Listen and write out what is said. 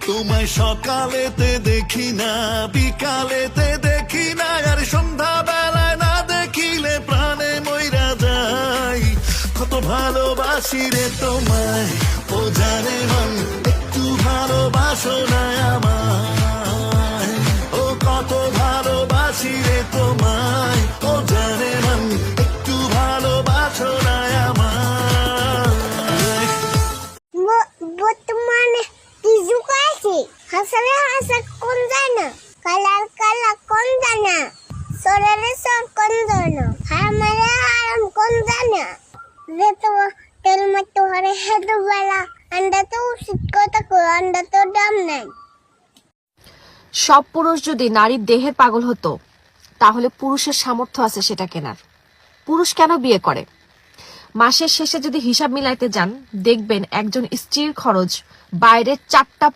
তোমায় সকালেতে দেখি না, বিকালেতে দেখি না, আর সন্ধ্যা বেলায় না দেখিলে প্রাণে মইরা যাই। কত ভালোবাসি রে তোমায়, ও জানে মন, একটু ভালোবাসো না আমায়। ও কত ভালোবাসি রে তোমায়, ও জানে মন, একটু ভালোবাসো না আমায়। বর্তমানে কিছু আছে, হাসালে হাসা কোন যায় না, কালার কালার কোন যায় না, সরালে সর কোন যায় না, হারামারে হারাম কোন যায় না। যে তোমার তেল মারতে হারে হেঁটে বেলা আন্ডা তো উচিত কথা কই, আন্ডা তো দাম নাই। সব পুরুষ যদি নারীর দেহের পাগল হতো তাহলে পুরুষের সামর্থ্য আছে সেটা কেনার। পুরুষ কেন বিয়ে করে? মাসের শেষে যদি হিসাব মিলাইতে যান দেখবেন একজন স্ত্রীর খরচ বাইরের 4টা